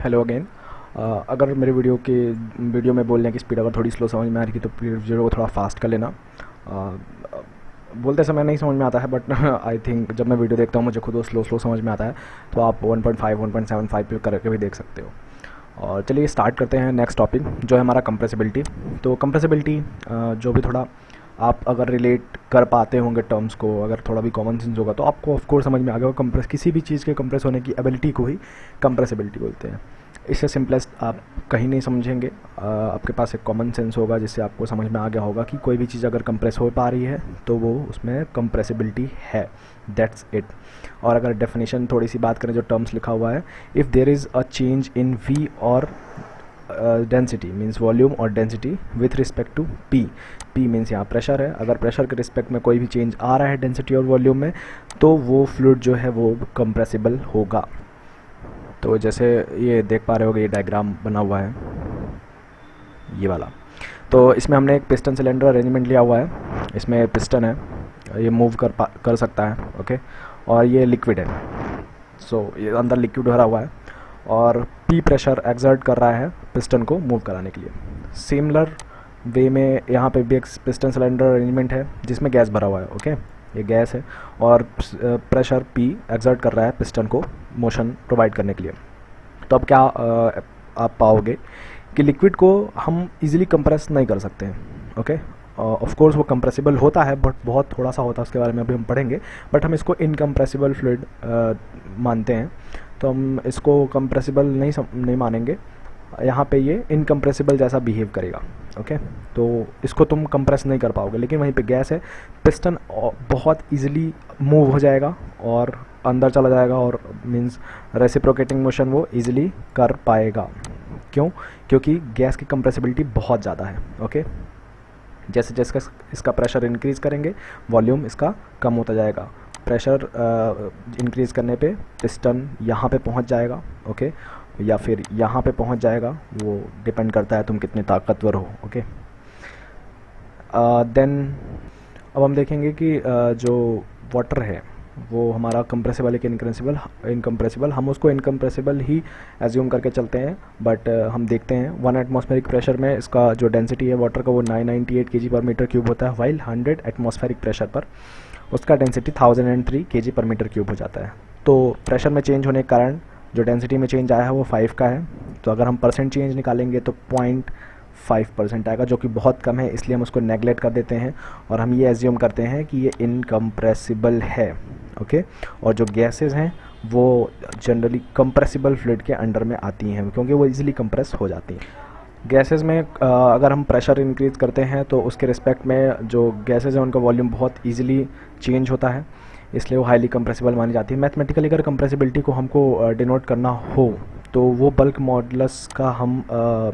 Hello again. अगर मेरे video में बोलने की स्पीड अगर थोड़ी स्लो समझ में आ रही थी तो वीडियो को थोड़ा फास्ट कर लेना। बोलते समय नहीं समझ में आता है, बट आई थिंक जब मैं वीडियो देखता हूँ मुझे खुद वो स्लो समझ में आता है। तो आप 1.5 1.75 पे करके भी देख सकते हो। और चलिए स्टार्ट करते हैं नेक्स्ट टॉपिक, जो है हमारा कंप्रेसिबिलिटी। तो कंप्रेसिबिलिटी जो भी थोड़ा आप अगर रिलेट कर पाते होंगे टर्म्स को, अगर थोड़ा भी कॉमन सेंस होगा तो आपको ऑफ कोर्स समझ में आ गया होगा। किसी भी चीज़ के कंप्रेस होने की एबिलिटी को ही कंप्रेसिबिलिटी बोलते हैं। इससे सिंपलेस्ट आप कहीं नहीं समझेंगे। आपके पास एक कॉमन सेंस होगा जिससे आपको समझ में आ गया होगा कि कोई भी चीज़ अगर कंप्रेस हो पा रही है तो वो उसमें कंप्रेसिबिलिटी है, दैट्स इट। और अगर डेफिनेशन थोड़ी सी बात करें, जो टर्म्स लिखा हुआ है, if there is a change in V और डेंसिटी मीन्स वॉल्यूम और density with respect to P. P means यहाँ प्रेशर है। अगर प्रेशर के रिस्पेक्ट में कोई भी चेंज आ रहा है डेंसिटी और वॉल्यूम में, तो वो फ्लूइड जो है वो कंप्रेसिबल होगा। तो जैसे ये देख पा रहे होगे, ये डायग्राम बना हुआ है ये वाला। तो इसमें हमने एक पिस्टन सिलेंडर अरेंजमेंट लिया हुआ है। इसमें पिस्टन है, ये मूव कर सकता है, ओके। और ये लिक्विड है, सो ये अंदर लिक्विड भरा हुआ है और पी प्रेशर एक्सर्ट कर रहा है पिस्टन को मूव कराने के लिए। सिमिलर वे में यहाँ पे भी एक पिस्टन सिलेंडर अरेंजमेंट है जिसमें गैस भरा हुआ है, ओके। ये गैस है और प्रेशर पी एक्सर्ट कर रहा है पिस्टन को मोशन प्रोवाइड करने के लिए। तो अब क्या आप पाओगे कि लिक्विड को हम इजीली कंप्रेस नहीं कर सकते हैं, ओके। ऑफ कोर्स वो कंप्रेसिबल होता है, बट बहुत थोड़ा सा होता है, उसके बारे में अभी हम पढ़ेंगे। बट हम इसको इनकम्प्रेसिबल फ्लूइड मानते हैं, तो हम इसको कंप्रेसिबल नहीं मानेंगे। यहाँ पे ये इनकम्प्रेसिबल जैसा बिहेव करेगा, ओके। तो इसको तुम कंप्रेस नहीं कर पाओगे। लेकिन वहीं पे गैस है, पिस्टन बहुत इजीली मूव हो जाएगा और अंदर चला जाएगा, और मींस रेसिप्रोकेटिंग मोशन वो इजीली कर पाएगा। क्यों? क्योंकि गैस की कंप्रेसिबिलिटी बहुत ज़्यादा है, ओके। जैसे जैसे इसका प्रेशर इंक्रीज़ करेंगे, वॉल्यूम इसका कम होता जाएगा। प्रेशर इंक्रीज़ करने पे पिस्टन यहाँ पे पहुँच जाएगा, ओके, या फिर यहाँ पे पहुँच जाएगा। वो डिपेंड करता है तुम कितने ताकतवर हो, ओके। देन अब हम देखेंगे कि जो वाटर है वो हमारा कंप्रेसिबल है कि इनकम्प्रेसिबल। हम उसको इनकम्प्रेसिबल ही एज्यूम करके चलते हैं, बट हम देखते हैं 1 एटमॉस्फेरिक प्रेशर में इसका जो डेंसिटी है वाटर का वो 998 kg/m³ होता है, वाइल 100 एटमॉस्फेरिक प्रेशर पर उसका डेंसिटी 1003 kg/m³ हो जाता है। तो प्रेशर में चेंज होने के कारण जो डेंसिटी में चेंज आया है वो 5 का है। तो अगर हम परसेंट चेंज निकालेंगे तो 0.5% आएगा, जो कि बहुत कम है, इसलिए हम उसको नेगलेक्ट कर देते हैं और हम ये एज्यूम करते हैं कि ये इनकम्प्रेसिबल है, ओके। और जो गैसेस हैं वो जनरली कंप्रेसिबल फ्लूइड के अंडर में आती हैं क्योंकि वो इजीली कंप्रेस हो जाती हैं। गैसेस में अगर हम प्रेशर इंक्रीज़ करते हैं तो उसके रिस्पेक्ट में जो गैसेस हैं उनका वॉल्यूम बहुत इजीली चेंज होता है, इसलिए वो हाईली कंप्रेसिबल मानी जाती है। मैथमेटिकली अगर कंप्रेसिबिलिटी को हमको डिनोट करना हो तो वो बल्क मॉडुलस का हम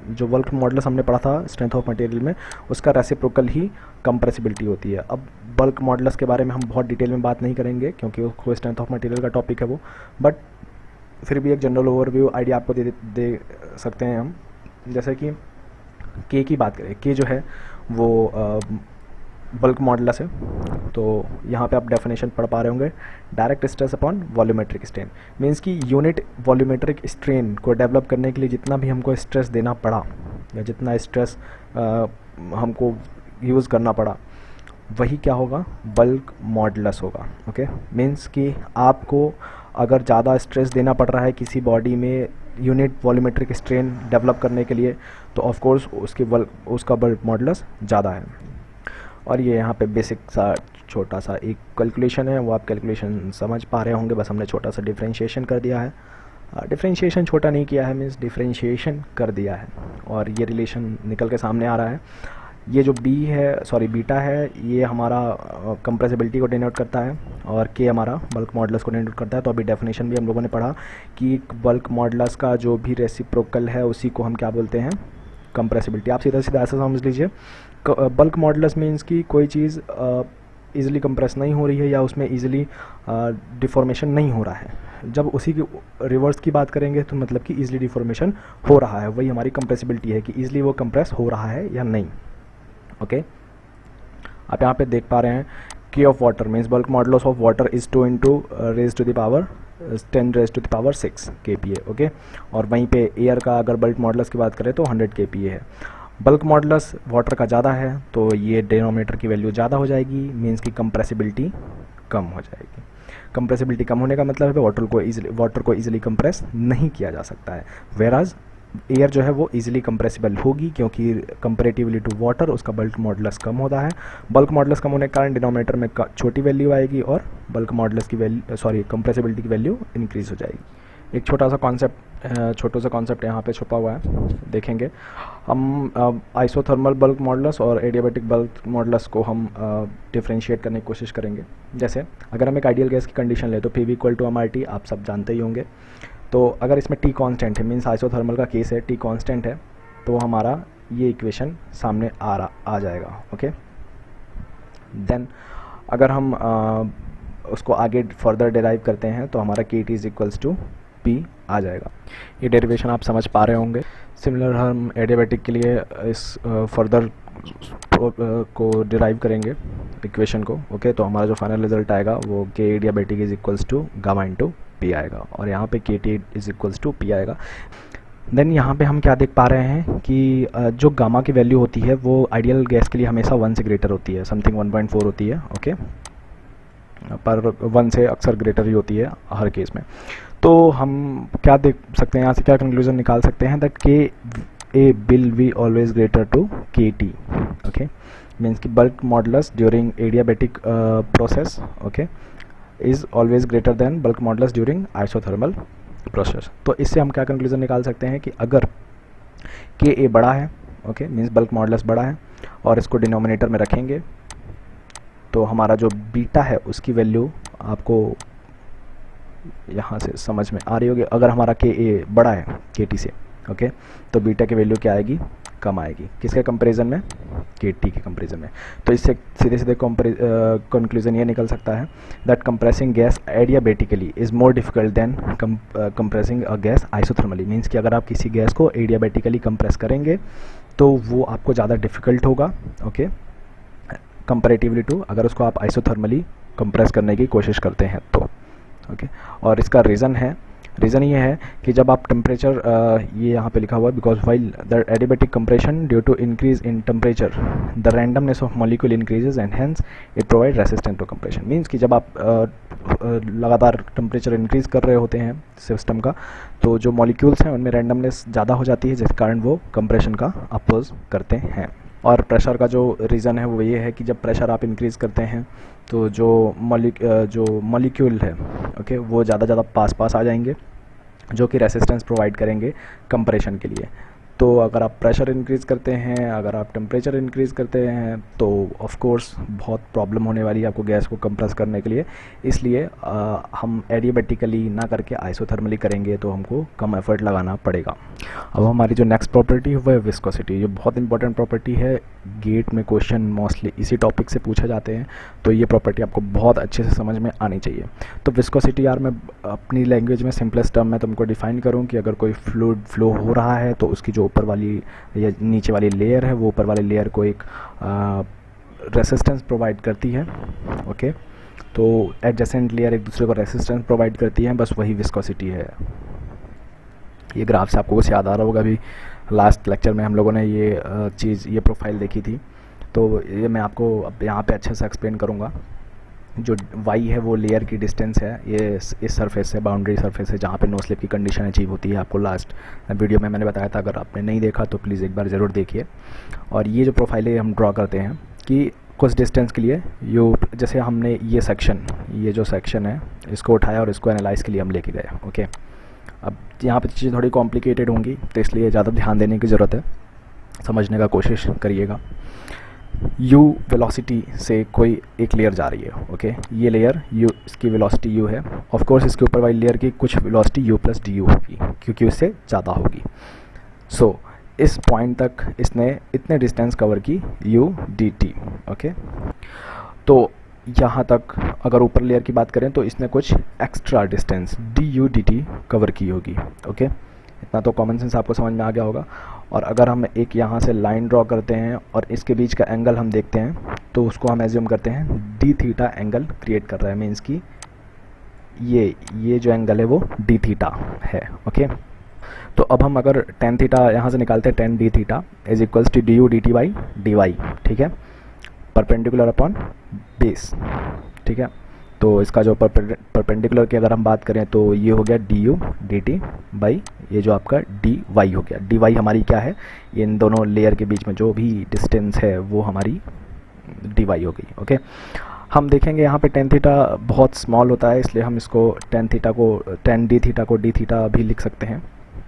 जो बल्क मॉडुलस हमने पढ़ा था स्ट्रेंथ ऑफ मटेरियल में, उसका रेसिप्रोकल ही कंप्रेसिबिलिटी होती है। अब बल्क मॉडुलस के बारे में हम बहुत डिटेल में बात नहीं करेंगे क्योंकि वो स्ट्रेंथ ऑफ मटेरियल का टॉपिक है वो, बट फिर भी एक जनरल ओवरव्यू आइडिया आपको दे सकते हैं हम। जैसे कि के की बात करें, के जो है वो बल्क मॉडुलस है। तो यहाँ पे आप डेफिनेशन पढ़ पा रहे होंगे, direct stress upon volumetric strain. Means कि यूनिट वॉल्यूमेट्रिक स्ट्रेन को डेवलप करने के लिए जितना भी हमको स्ट्रेस देना पड़ा या जितना स्ट्रेस हमको यूज़ करना पड़ा, वही क्या होगा, बल्क मॉडुलस होगा, ओके। मीन्स कि आपको अगर ज़्यादा स्ट्रेस देना पड़ रहा है किसी बॉडी में यूनिट वॉल्यूमेट्रिक स्ट्रेन डेवलप करने के लिए, तो ऑफ कोर्स उसका बल्क मॉडुलस ज़्यादा है। और ये यहाँ पे बेसिक सा छोटा सा एक कैलकुलेशन है, वो आप कैलकुलेशन समझ पा रहे होंगे, बस हमने छोटा सा डिफरेंशिएशन कर दिया है। डिफरेंशिएशन छोटा नहीं किया है, मीन्स डिफरेंशिएशन कर दिया है, और ये रिलेशन निकल के सामने आ रहा है। ये जो बीटा है ये हमारा कंप्रेसिबिलिटी को डिनोट करता है और के हमारा बल्क मॉडुलस को डिनोट करता है। तो अभी डेफिनेशन भी हम लोगों ने पढ़ा कि बल्क मॉडुलस का जो भी रेसिप्रोकल है उसी को हम क्या बोलते हैं, कंप्रेसिबिलिटी। आप सीधा सीधा ऐसा समझ लीजिए, बल्क मॉडुलस मीन्स कि कोई चीज़ ईज़िली कंप्रेस नहीं हो रही है या उसमें ईज़िली डिफॉर्मेशन नहीं हो रहा है। जब उसी की रिवर्स की बात करेंगे तो मतलब कि ईज़िली डिफॉर्मेशन हो रहा है, वही हमारी कंप्रेसिबिलिटी है कि ईज़िली वो कंप्रेस हो रहा है या नहीं, ओके। आप यहाँ पे देख पा रहे हैं K of water means bulk modulus of water is 2 into raised to the power 10 raised to the power 6 kPa, okay. और वहीं पे एयर का अगर बल्क मॉडुलस की बात करें तो 100 kPa है। बल्क मॉडुलस वाटर का ज़्यादा है तो ये डिनोमिनेटर की वैल्यू ज़्यादा हो जाएगी, मीन्स की कंप्रेसिबिलिटी कम हो जाएगी। कंप्रेसिबिलिटी कम होने का मतलब है वाटर को ईजिली कंप्रेस नहीं किया जा सकता है, वेराज एयर जो है वो इजीली कंप्रेसिबल होगी, क्योंकि कंपेरेटिवली टू वाटर उसका बल्क मॉडुलस कम होता है। बल्क मॉडुलस कम होने के कारण डिनोमिनेटर में छोटी वैल्यू आएगी और बल्क मॉडुलस की वैल्यू कंप्रेसिबिलिटी की वैल्यू इंक्रीज हो जाएगी। एक छोटा सा कॉन्सेप्ट यहाँ पे छुपा हुआ है, देखेंगे हम। आइसोथर्मल बल्क मॉडुलस और एडियाबैटिक बल्क मॉडुलस को हम डिफ्रेंशिएट करने की कोशिश करेंगे। जैसे अगर हम एक आइडियल गैस की कंडीशन ले तो P V equal to mRT, आप सब जानते ही होंगे। तो अगर इसमें टी कांस्टेंट है, मीन्स आइसोथर्मल का केस है, टी कांस्टेंट है, तो हमारा ये इक्वेशन सामने आ जाएगा, ओके। देन अगर हम उसको आगे फर्दर डिराइव करते हैं तो हमारा K T is equals to P आ जाएगा। ये डेरिवेशन आप समझ पा रहे होंगे। सिमिलर हम एडियाबैटिक के लिए इस फर्दर को डिराइव करेंगे इक्वेशन को, ओके। तो हमारा जो फाइनल रिजल्ट आएगा वो K adiabatic is equals to gamma into P आएगा, और यहाँ पे K T is equals to P आएगा। देन यहाँ पे हम क्या देख पा रहे हैं कि जो गामा की वैल्यू होती है वो आइडियल गैस के लिए हमेशा 1 से ग्रेटर होती है, समथिंग 1.4 होती है, ओके। पर 1 से अक्सर ग्रेटर ही होती है हर केस में। तो हम क्या देख सकते हैं यहाँ से, क्या कंक्लूजन निकाल सकते हैं, that K A will be always greater to K T, okay. Means की bulk modulus during adiabatic process, okay, is always greater than bulk modulus during isothermal process. तो इससे हम क्या कंक्लूजन निकाल सकते हैं कि अगर के ए बड़ा है, ओके, मीन्स बल्क मॉडुलस बड़ा है, और इसको डिनोमिनेटर में रखेंगे तो हमारा जो बीटा है उसकी वैल्यू आपको यहाँ से समझ में आ रही होगी। अगर हमारा के ए बड़ा है के टी से, ओके, तो बीटा की वैल्यू क्या आएगी, कम आएगी। किसके कंपैरिजन में, के टी के कंपैरिजन में। तो इससे सीधे कंक्लूजन ये निकल सकता है that compressing gas adiabatically is more difficult than compressing a gas isothermally. Means कि अगर आप किसी गैस को एडियाबैटिकली कंप्रेस करेंगे तो वो आपको ज़्यादा डिफिकल्ट होगा, ओके, कंपैरेटिवली टू अगर उसको आप आइसोथर्मली कंप्रेस करने की कोशिश करते हैं तो, ओके। और इसका रीज़न ये है कि जब आप टेम्परेचर, ये यहाँ पे लिखा हुआ है, because while the adiabatic compression due to increase in temperature the randomness of molecule increases and hence it provide resistant to compression. Means कि जब आप लगातार टेम्परेचर इंक्रीज कर रहे होते हैं सिस्टम का, तो जो मॉलिक्यूल्स हैं उनमें रैंडमनेस ज़्यादा हो जाती है, जिस कारण वो कंप्रेशन का अपोज करते हैं। और प्रेशर का जो रीज़न है वो ये है कि जब प्रेशर आप इंक्रीज़ करते हैं तो जो मॉलिक्यूल है, ओके, वो ज़्यादा पास आ जाएंगे, जो कि रेसिस्टेंस प्रोवाइड करेंगे कंप्रेशन के लिए। तो अगर आप प्रेशर इंक्रीज़ करते हैं, अगर आप टेम्परेचर इंक्रीज़ करते हैं तो ऑफ कोर्स बहुत प्रॉब्लम होने वाली है आपको गैस को कंप्रेस करने के लिए। इसलिए हम एडियाबैटिकली ना करके आइसोथर्मली करेंगे तो हमको कम एफर्ट लगाना पड़ेगा। अब हमारी जो नेक्स्ट प्रॉपर्टी है वो है विस्कोसिटी, जो बहुत इंपॉर्टेंट प्रॉपर्टी है। गेट में क्वेश्चन मोस्टली इसी टॉपिक से पूछे जाते हैं, तो ये प्रॉपर्टी आपको बहुत अच्छे से समझ में आनी चाहिए। तो विस्कोसिटी यार मैं अपनी लैंग्वेज में सिंपलेस्ट टर्म में तुमको डिफाइन करूँ कि अगर कोई फ्लूइड फ्लो हो रहा है तो उसकी जो ऊपर वाली या नीचे वाली लेयर है, वो ऊपर वाली लेयर को एक रेसिस्टेंस प्रोवाइड करती है, ओके। तो एडजेसेंट लेयर एक दूसरे को रेसिस्टेंस प्रोवाइड करती है, बस वही विस्कोसिटी है। ये ग्राफ से आपको कुछ याद आ रहा होगा, अभी लास्ट लेक्चर में हम लोगों ने ये प्रोफाइल देखी थी, तो ये मैं आपको अब यहाँ पे अच्छे से एक्सप्लेन करूँगा। जो y है वो लेयर की डिस्टेंस है, ये इस सरफेस से, बाउंड्री सरफेस है जहाँ पे नो स्लिप की कंडीशन अचीव होती है। आपको लास्ट वीडियो में मैंने बताया था, अगर आपने नहीं देखा तो प्लीज़ एक बार ज़रूर देखिए। और ये जो प्रोफाइल है हम ड्रॉ करते हैं कि कुछ डिस्टेंस के लिए जैसे हमने ये जो सेक्शन है इसको उठाया और इसको एनालाइज के लिए हम लेके गए, ओके। अब यहाँ पर चीज़ें थोड़ी कॉम्प्लिकेटेड होंगी तो इसलिए ज़्यादा ध्यान देने की ज़रूरत है, समझने का कोशिश करिएगा। u वेलोसिटी से कोई एक लेयर जा रही है, ओके। ये लेयर u, इसकी वेलोसिटी u है। ऑफ कोर्स इसके ऊपर वाली लेयर की कुछ वेलोसिटी u प्लस डी होगी, क्योंकि उससे ज़्यादा होगी। सो इस पॉइंट तक इसने इतने डिस्टेंस कवर की u dt, ओके। तो यहाँ तक अगर ऊपर लेयर की बात करें तो इसने कुछ extra distance du dt cover की होगी, ओके। इतना तो कॉमन सेंस आपको समझ में आ गया होगा। और अगर हम एक यहाँ से लाइन ड्रॉ करते हैं और इसके बीच का एंगल हम देखते हैं तो उसको हम एज्यूम करते हैं डी थीटा एंगल क्रिएट कर रहा है, मीन्स कि ये जो एंगल है वो डी थीटा है। ओके, तो अब हम अगर टेन थीटा यहाँ से निकालते हैं, tan d theta is equals to d u d t by D y, ठीक है, परपेंडिकुलर अपॉन बेस, ठीक है। तो इसका जो परपेंडिकुलर की अगर हम बात करें तो ये हो गया D u d t by ये जो आपका डी वाई हो गया। डी वाई हमारी क्या है, इन दोनों लेयर के बीच में जो भी डिस्टेंस है वो हमारी डी वाई हो गई। ओके, हम देखेंगे यहाँ पे टेन थीटा बहुत स्मॉल होता है, इसलिए हम इसको टेन डी थीटा को डी थीटा भी लिख सकते हैं,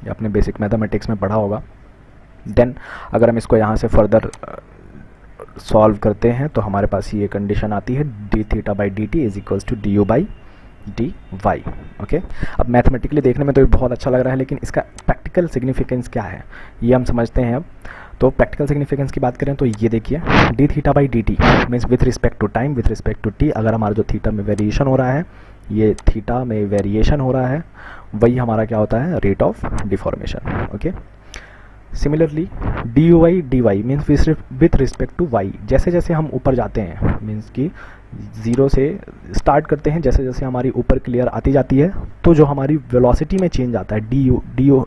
ये आपने बेसिक मैथमेटिक्स में पढ़ा होगा। देन अगर हम इसको यहाँ से फर्दर सॉल्व करते हैं तो हमारे पास ये कंडीशन आती है d theta by D t is equals to d you by D y. Okay, अब मैथमेटिकली देखने में तो ये बहुत अच्छा लग रहा है, लेकिन इसका प्रैक्टिकल सिग्निफिकेंस क्या है ये हम समझते हैं अब। तो प्रैक्टिकल सिग्निफिकेंस की बात करें तो ये देखिए d theta by D t means with respect to time, with respect to t, अगर हमारा जो थीटा में वेरिएशन हो रहा है, ये थीटा में वेरिएशन हो रहा है, वही हमारा क्या होता है, rate of deformation. Okay, similarly d u y d y means with respect to y, जैसे जैसे हम ऊपर जाते हैं, मीन्स कि ज़ीरो से स्टार्ट करते हैं, जैसे जैसे हमारी ऊपर क्लियर आती जाती है तो जो हमारी वेलोसिटी में चेंज आता है, डी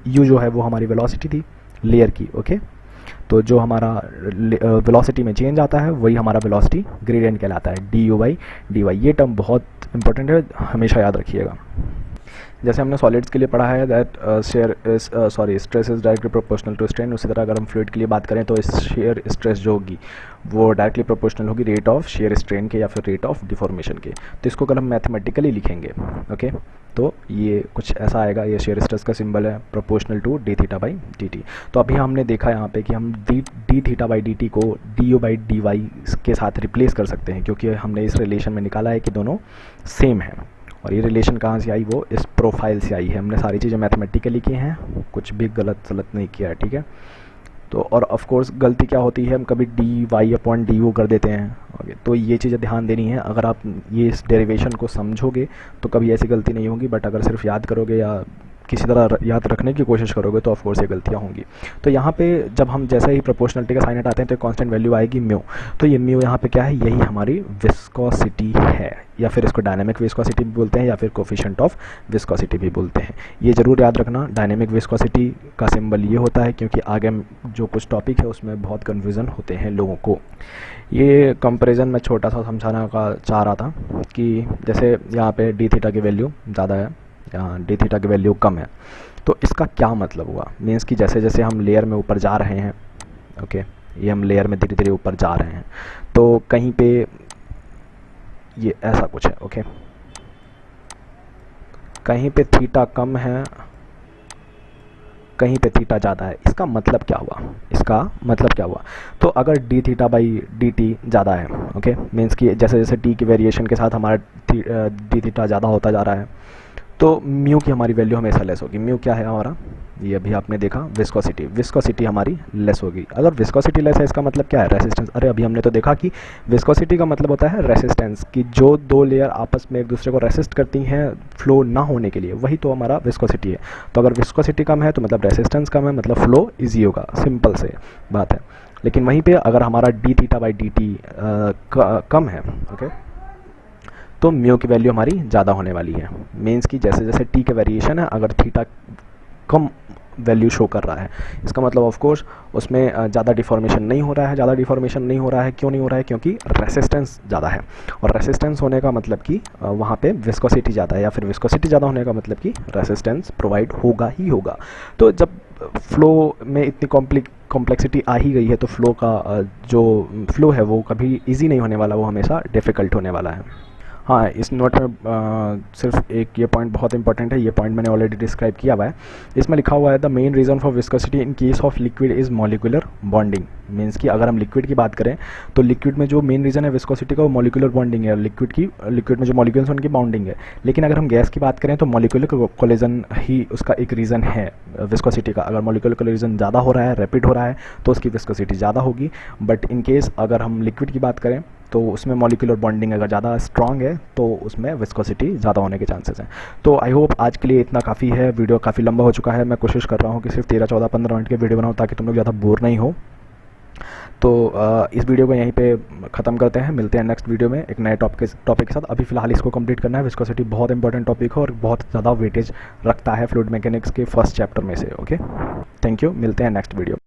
यू जो है वो हमारी वेलोसिटी थी लेयर की। ओके, तो जो हमारा वेलोसिटी में चेंज आता है वही हमारा वेलोसिटी ग्रेडियंट कहलाता है, d you by D y. ये टर्म बहुत इंपॉर्टेंट है, हमेशा याद रखिएगा। जैसे हमने सॉलिड्स के लिए पढ़ा है that stress is directly proportional to strain, उसी तरह अगर हम फ्लूइड के लिए बात करें तो इस शेयर स्ट्रेस जो होगी वो डायरेक्टली प्रोपोर्शनल होगी रेट ऑफ शेयर स्ट्रेन के या फिर रेट ऑफ डिफॉर्मेशन के। तो इसको अगर हम मैथमेटिकली लिखेंगे, ओके, तो ये कुछ ऐसा आएगा, ये शेयर स्ट्रेस का सिंबल है proportional to D theta by D T. तो अभी हमने देखा यहाँ पे कि हम D theta by D T को D you by D Y के साथ रिप्लेस कर सकते हैं, क्योंकि हमने इस रिलेशन में निकाला है कि दोनों सेम है। और ये रिलेशन कहाँ से आई, वो इस प्रोफाइल से आई है। हमने सारी चीज़ें मैथमेटिकली की हैं, कुछ भी गलत नहीं किया है, ठीक है। तो और ऑफ कोर्स गलती क्या होती है, हम कभी d y upon d u कर देते हैं। ओके, तो ये चीज़ें ध्यान देनी है। अगर आप ये इस डेरिवेशन को समझोगे तो कभी ऐसी गलती नहीं होगी, बट अगर सिर्फ याद करोगे या किसी तरह याद रखने की कोशिश करोगे तो ऑफ कोर्स ये गलतियाँ होंगी। तो यहाँ पे जब हम जैसे ही प्रोपोर्शनलिटी का साइन हटाते हैं तो कांस्टेंट वैल्यू आएगी म्यू। तो ये म्यू यहाँ पे क्या है, यही हमारी विस्कोसिटी है, या फिर इसको डायनेमिक विस्कोसिटी भी बोलते हैं या फिर कोफिशिएंट ऑफ विस्कोसिटी भी बोलते हैं। ये ज़रूर याद रखना, डायनेमिक विस्कोसिटी का सिंबल ये होता है, क्योंकि आगे जो कुछ टॉपिक है उसमें बहुत कन्फ्यूज़न होते हैं लोगों को। ये कंपेरिजन में छोटा सा समझाना का चाह रहा था कि जैसे यहाँ पे डी थीटा की वैल्यू ज़्यादा है, यहाँ डी थीटा की वैल्यू कम है, तो इसका क्या मतलब हुआ, मीन्स कि जैसे जैसे हम लेयर में ऊपर जा रहे हैं, ओके, ये हम लेयर में धीरे धीरे ऊपर जा रहे हैं, तो कहीं पे ये ऐसा कुछ है, ओके, कहीं पे थीटा कम है, कहीं पे थीटा ज़्यादा है। इसका मतलब क्या हुआ, इसका मतलब क्या हुआ, तो अगर D theta by D T ज़्यादा है, ओके, मीन्स कि जैसे जैसे टी की वेरिएशन के साथ हमारा डी थीटा ज़्यादा होता जा रहा है, तो म्यू की हमारी वैल्यू हमेशा लेस होगी। म्यू क्या है हमारा, ये अभी आपने देखा विस्कोसिटी हमारी लेस होगी। अगर विस्कोसिटी लेस है इसका मतलब क्या है, रेसिस्टेंस। अरे अभी हमने तो देखा कि विस्कोसिटी का मतलब होता है रेसिस्टेंस, कि जो दो लेयर आपस में एक दूसरे को रेसिस्ट करती हैं फ्लो ना होने के लिए, वही तो हमारा विस्कोसिटी है। तो अगर विस्कोसिटी कम है तो मतलब रेसिस्टेंस कम है, मतलब फ्लो ईजी होगा, सिंपल से बात है। लेकिन वहीं पर अगर हमारा D theta by D T कम है, ओके, तो म्यू की वैल्यू हमारी ज़्यादा होने वाली है। मीन्स कि जैसे जैसे टी के वेरिएशन है, अगर थीटा कम वैल्यू शो कर रहा है, इसका मतलब ऑफ कोर्स उसमें ज़्यादा डिफॉर्मेशन नहीं हो रहा है। ज़्यादा डिफॉर्मेशन नहीं हो रहा है, क्यों नहीं हो रहा है, क्योंकि रेसिस्टेंस ज़्यादा है। और रेसिस्टेंस होने का मतलब कि वहाँ पे विस्कोसिटी ज़्यादा है, या फिर विस्कोसिटी ज़्यादा होने का मतलब कि रेसिस्टेंस प्रोवाइड होगा ही होगा। तो जब फ्लो में इतनी कॉम्प्लेक्सिटी आ ही गई है तो फ्लो का जो फ्लो है वो कभी ईजी नहीं होने वाला, वो हमेशा डिफ़िकल्ट होने वाला है। हाँ, इस नोट में सिर्फ एक ये पॉइंट बहुत इंपॉर्टेंट है, ये पॉइंट मैंने ऑलरेडी डिस्क्राइब किया हुआ है। इसमें लिखा हुआ है the main reason for viscosity in case of liquid is molecular bonding. Means कि अगर हम लिक्विड की बात करें तो लिक्विड में जो मेन रीज़न है विस्कोसिटी का वो मॉलिक्यूलर बॉन्डिंग है, लिक्विड में जो मॉलिक्यूल्स हैं उनकी बाउंडिंग है। लेकिन अगर हम गैस की बात करें तो मॉलिक्यूलर कोलिजन ही उसका एक रीज़न है विस्कोसिटी का। अगर मॉलिक्यूलर कोलिजन ज़्यादा हो रहा है, रैपिड हो रहा है, तो उसकी विस्कोसिटी ज़्यादा होगी। बट इन केस अगर हम लिक्विड की बात करें तो उसमें मॉलिक्यूलर बॉन्डिंग अगर ज़्यादा स्ट्रांग है तो उसमें विस्कोसिटी ज़्यादा होने के चांसेस हैं। तो आई होप आज के लिए इतना काफ़ी है, वीडियो काफ़ी लंबा हो चुका है। मैं कोशिश कर रहा हूँ कि सिर्फ 13-14-15 मिनट के वीडियो बनाऊँ ताकि तुम लोग ज़्यादा बोर नहीं हो। तो इस वीडियो को यहीं पे ख़त्म करते हैं, मिलते हैं नेक्स्ट वीडियो में एक नए टॉपिक के साथ। अभी फ़िलहाल इसको कंप्लीट करना है। विस्कोसिटी बहुत इंपॉर्टेंट टॉपिक है और बहुत ज़्यादा वेटेज रखता है फ्लूइड मैकेनिक्स के फर्स्ट चैप्टर में से। ओके, थैंक यू, मिलते हैं नेक्स्ट वीडियो।